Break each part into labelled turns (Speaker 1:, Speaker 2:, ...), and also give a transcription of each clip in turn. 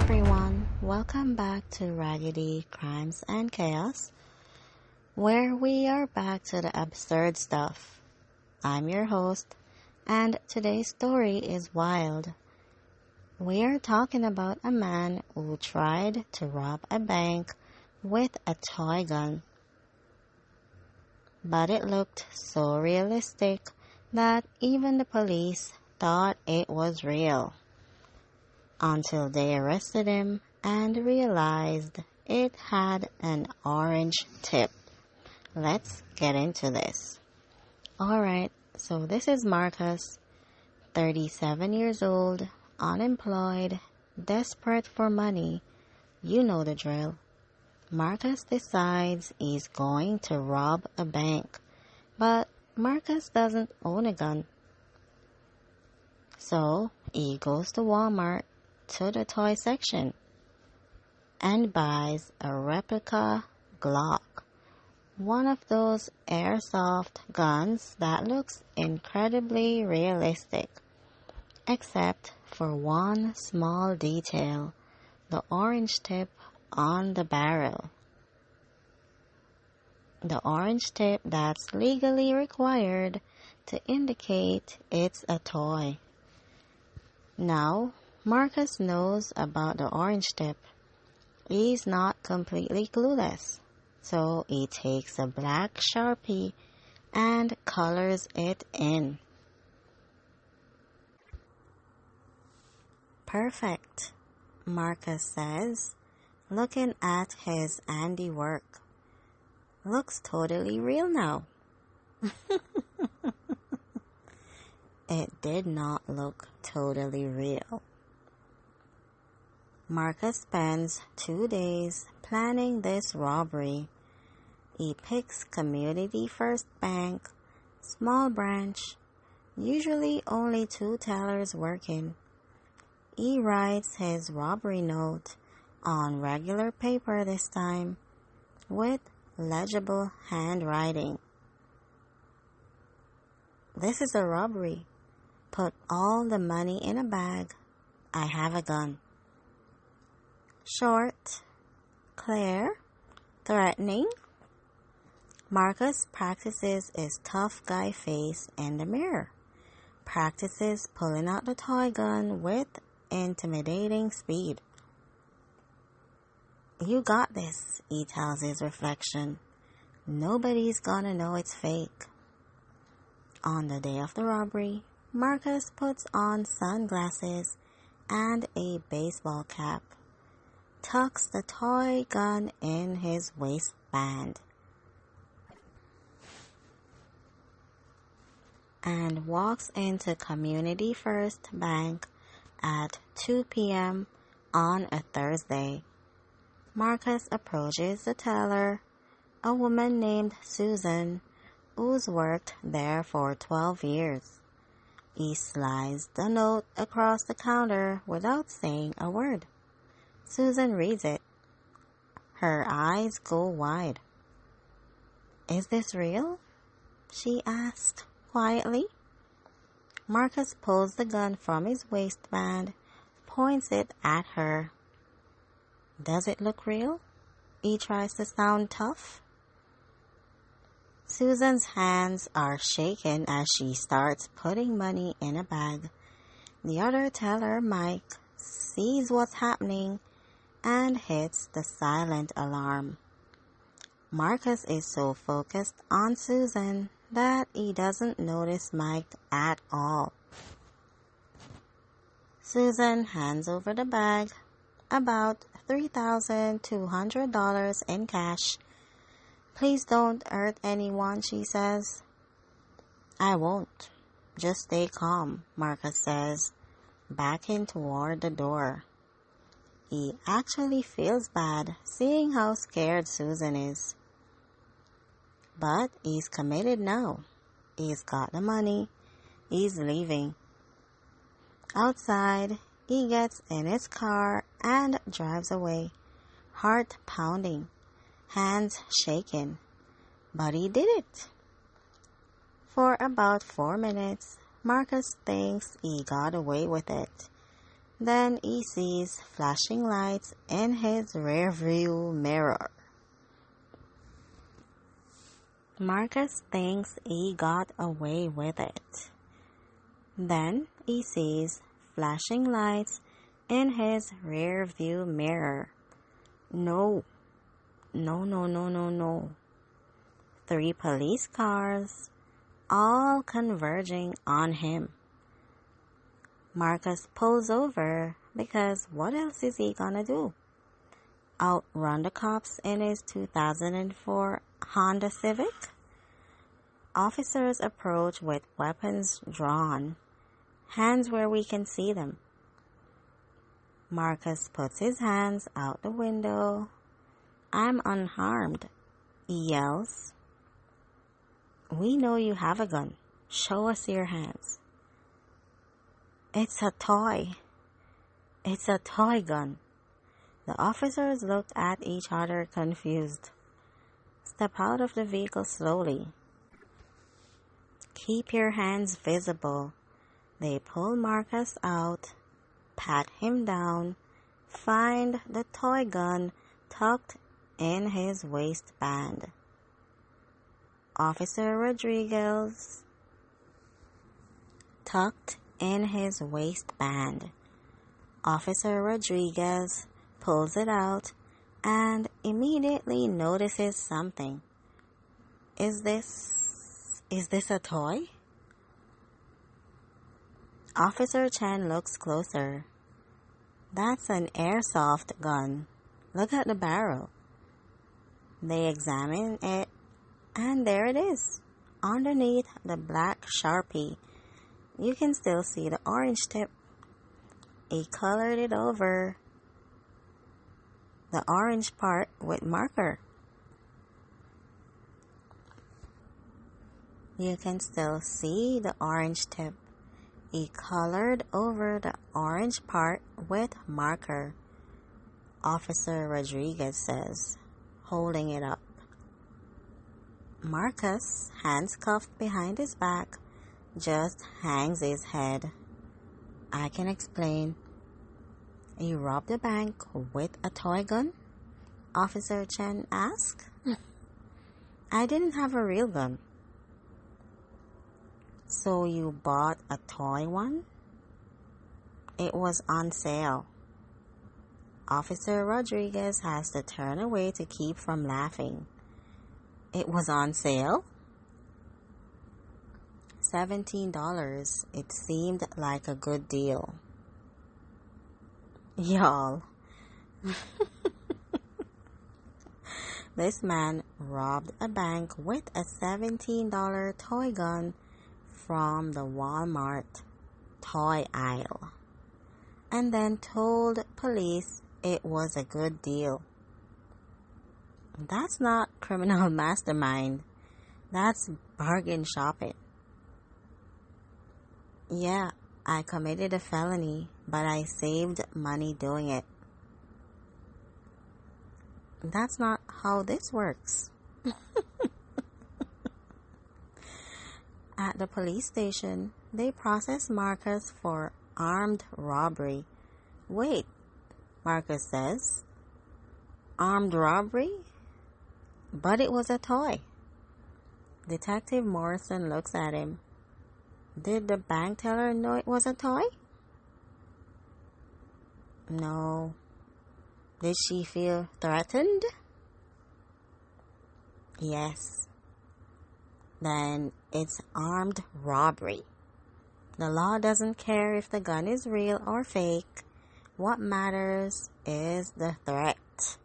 Speaker 1: everyone, welcome back to Raggedy Crimes and Chaos, where we are back to the absurd stuff. I'm your host, and today's story is wild. We are talking about a man who tried to rob a bank with a toy gun. But it looked so realistic that even the police thought it was real. Until they arrested him and realized it had an orange tip. Let's get into this. Alright, so this is Marcus, 37 years old, unemployed, desperate for money. You know the drill. Marcus decides he's going to rob a bank, but Marcus doesn't own a gun. So he goes to Walmart, to the toy section, and buys a replica Glock, one of those airsoft guns that looks incredibly realistic, except for one small detail, the orange tip on the barrel. The orange tip that's legally required to indicate it's a toy. Now, Marcus knows about the orange tip. He's not completely clueless, so he takes a black Sharpie and colors it in. Perfect, Marcus says, looking at his handiwork. Looks totally real now. It did not look totally real. Marcus spends 2 days planning this robbery. He picks Community First Bank, small branch, usually only 2 tellers working. He writes his robbery note on regular paper this time, with legible handwriting. This is a robbery. Put all the money in a bag. I have a gun. Short, clear, threatening. Marcus practices his tough guy face in the mirror. Practices pulling out the toy gun with intimidating speed. You got this, he tells his reflection. Nobody's gonna know it's fake. On the day of the robbery, Marcus puts on sunglasses and a baseball cap, tucks the toy gun in his waistband, and walks into Community First Bank at 2 p.m. on a Thursday. Marcus approaches the teller, a woman named Susan, who's worked there for 12 years. He slides the note across the counter without saying a word. Susan reads it. Her eyes go wide. Is this real? She asked quietly. Marcus pulls the gun from his waistband, points it at her. Does it look real? He tries to sound tough. Susan's hands are shaking as she starts putting money in a bag. The other teller, Mike, sees what's happening and hits the silent alarm. Marcus is so focused on Susan that he doesn't notice Mike at all. Susan hands over the bag, about $3,200 in cash. Please don't hurt anyone, she says. I won't. Just stay calm, Marcus says, backing toward the door. He actually feels bad seeing how scared Susan is. But he's committed now. He's got the money. He's leaving. Outside, he gets in his car and drives away, heart pounding, hands shaking. But he did it. For about 4 minutes, Marcus thinks he got away with it. Then he sees flashing lights in his rearview mirror. Marcus thinks he got away with it. Then he sees flashing lights in his rearview mirror. No. 3 police cars, all converging on him. Marcus pulls over because what else is he gonna do? Outrun the cops in his 2004 Honda Civic? Officers approach with weapons drawn, hands where we can see them. Marcus puts his hands out the window. "I'm unharmed," he yells. "We know you have a gun. Show us your hands." "It's a toy. It's a toy gun." The officers looked at each other confused. "Step out of the vehicle slowly. Keep your hands visible." They pull Marcus out, pat him down, find the toy gun tucked in his waistband. Officer Rodriguez tucked in his waistband. Officer Rodriguez pulls it out and immediately notices something. Is this a toy? Officer Chen looks closer. That's an airsoft gun. Look at the barrel. They examine it, and there it is. Underneath the black Sharpie, you can still see the orange tip. He colored it over the orange part with marker. You can still see the orange tip. He colored over the orange part with marker, Officer Rodriguez says, holding it up. Marcus, hands cuffed behind his back, just hangs his head. I can explain. You robbed a bank with a toy gun? Officer Chen asked. I didn't have a real gun. So you bought a toy one? It was on sale. Officer Rodriguez has to turn away to keep from laughing. It was on sale? $17. It seemed like a good deal. Y'all. This man robbed a bank with a $17 toy gun from the Walmart toy aisle, and then told police it was a good deal. That's not criminal mastermind. That's bargain shopping. Yeah, I committed a felony, but I saved money doing it. That's not how this works. At the police station, they process Marcus for armed robbery. Wait, Marcus says. Armed robbery? But it was a toy. Detective Morrison looks at him. Did the bank teller know it was a toy? No. Did she feel threatened? Yes. Then it's armed robbery. The law doesn't care if the gun is real or fake. What matters is the threat.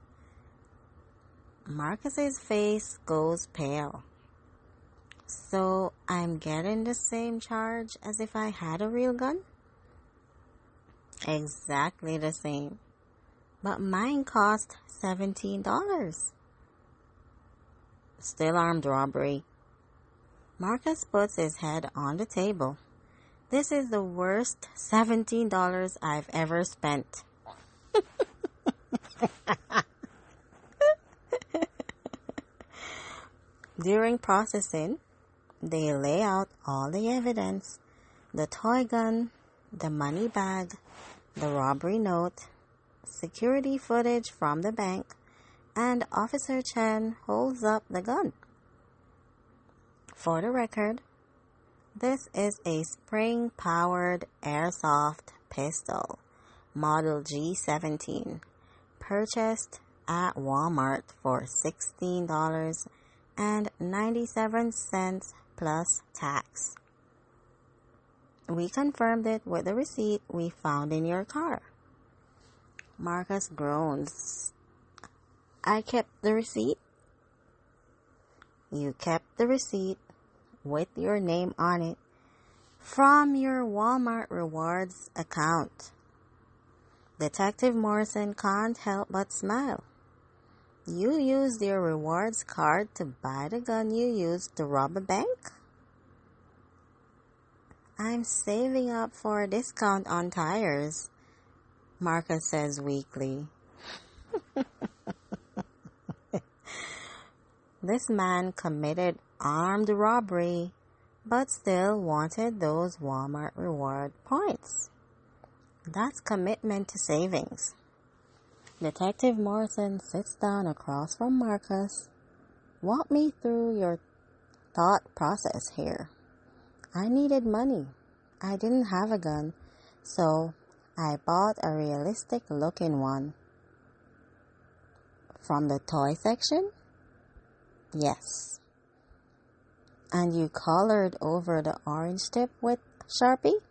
Speaker 1: Marcus's face goes pale. So I'm getting the same charge as if I had a real gun? Exactly the same. But mine cost $17. Still armed robbery. Marcus puts his head on the table. This is the worst $17 I've ever spent. During processing, they lay out all the evidence: the toy gun, the money bag, the robbery note, security footage from the bank, and Officer Chen holds up the gun. For the record, this is a spring-powered airsoft pistol, model G17, purchased at Walmart for $16.97 plus tax. We confirmed it with the receipt we found in your car. Marcus groans. I kept the receipt? You kept the receipt with your name on it from your Walmart Rewards account. Detective Morrison can't help but smile. You used your rewards card to buy the gun you used to rob a bank? I'm saving up for a discount on tires, Marcus says weakly. This man committed armed robbery, but still wanted those Walmart reward points. That's commitment to savings. Detective Morrison sits down across from Marcus. Walk me through your thought process here. I needed money. I didn't have a gun, so I bought a realistic-looking one. From the toy section? Yes. And you colored over the orange tip with Sharpie?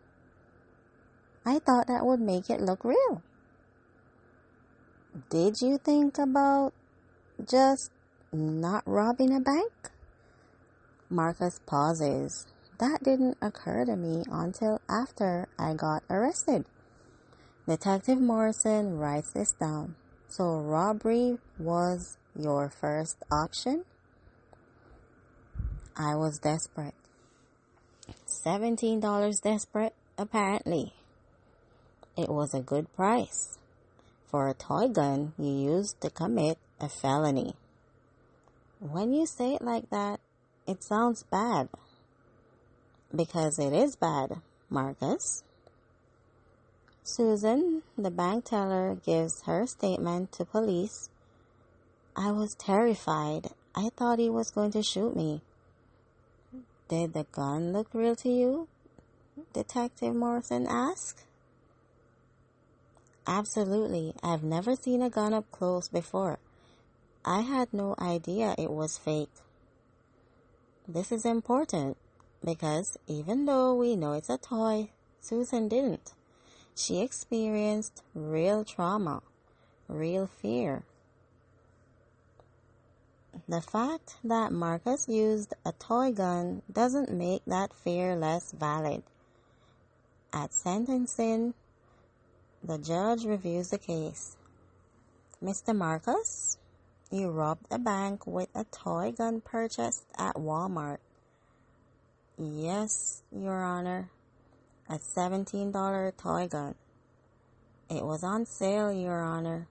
Speaker 1: I thought that would make it look real. Did you think about just not robbing a bank? Marcus pauses. That didn't occur to me until after I got arrested. Detective Morrison writes this down. So robbery was your first option? I was desperate. $17 desperate, apparently. It was a good price for a toy gun you used to commit a felony. When you say it like that, it sounds bad. Because it is bad, Marcus. Susan, the bank teller, gives her statement to police. I was terrified. I thought he was going to shoot me. Did the gun look real to you? Detective Morrison asked. Absolutely. I've never seen a gun up close before. I had no idea it was fake. This is important because even though we know it's a toy, Susan didn't. She experienced real trauma, real fear. The fact that Marcus used a toy gun doesn't make that fear less valid. At sentencing, the judge reviews the case. Mr. Marcus, you robbed a bank with a toy gun purchased at Walmart. Yes, Your Honor, a $17 toy gun. It was on sale, Your Honor.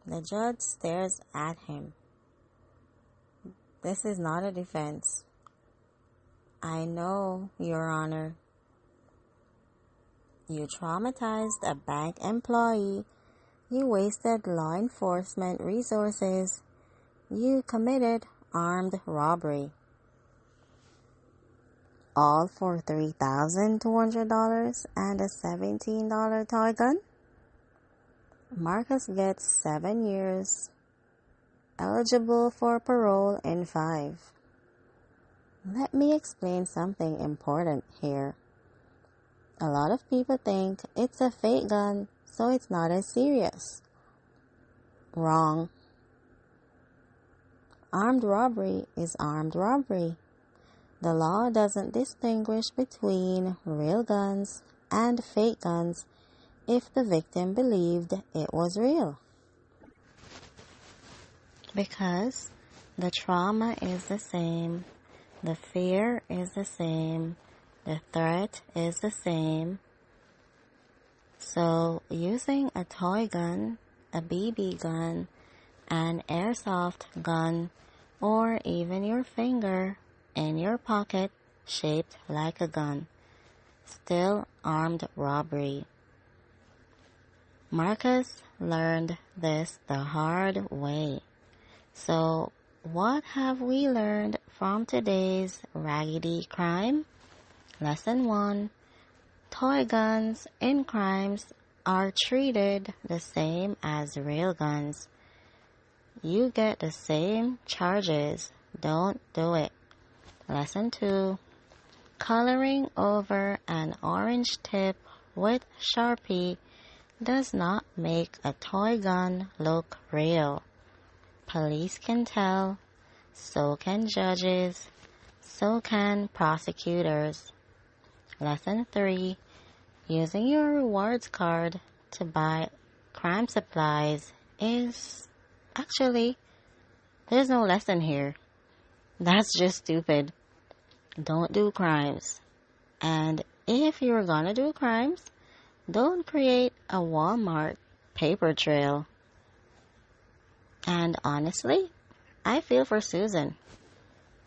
Speaker 1: The judge stares at him. This is not a defense. I know, Your Honor. You traumatized a bank employee. You wasted law enforcement resources. You committed armed robbery. All for $3,200 and a $17 toy gun? Marcus gets 7 years. Eligible for parole in 5. Let me explain something important here. A lot of people think it's a fake gun, so it's not as serious. Wrong. Armed robbery is armed robbery. The law doesn't distinguish between real guns and fake guns if the victim believed it was real. Because the trauma is the same, the fear is the same, the threat is the same. So using a toy gun, a BB gun, an airsoft gun, or even your finger in your pocket shaped like a gun, still armed robbery. Marcus learned this the hard way. So, what have we learned from today's Raggedy Crime? Lesson 1. Toy guns in crimes are treated the same as real guns. You get the same charges. Don't do it. Lesson 2. Coloring over an orange tip with Sharpie does not make a toy gun look real. Police can tell, so can judges, so can prosecutors. Lesson 3. Using your rewards card to buy crime supplies is actually, there's no lesson here. That's just stupid. Don't do crimes. And if you're gonna do crimes, don't create a Walmart paper trail. And honestly, I feel for Susan.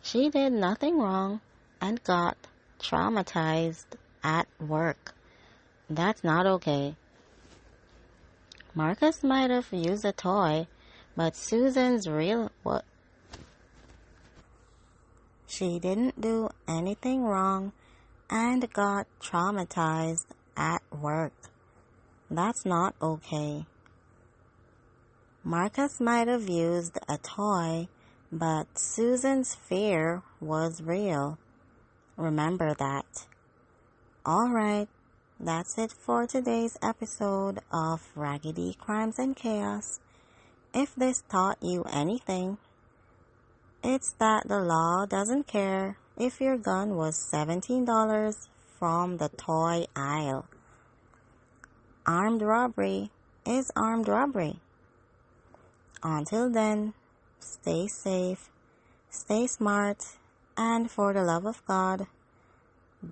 Speaker 1: She did nothing wrong and got traumatized at work. That's not okay. Marcus might have used a toy, but Susan's real what? She didn't do anything wrong and got traumatized at work. That's not okay. Marcus might have used a toy, but Susan's fear was real. Remember that. Alright, that's it for today's episode of Raggedy Crimes and Chaos. If this taught you anything, it's that the law doesn't care if your gun was $17 from the toy aisle. Armed robbery is armed robbery. Until then, stay safe, stay smart, and for the love of God,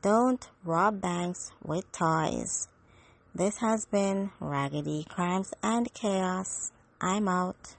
Speaker 1: don't rob banks with toys. This has been Raggedy Crimes and Chaos. I'm out.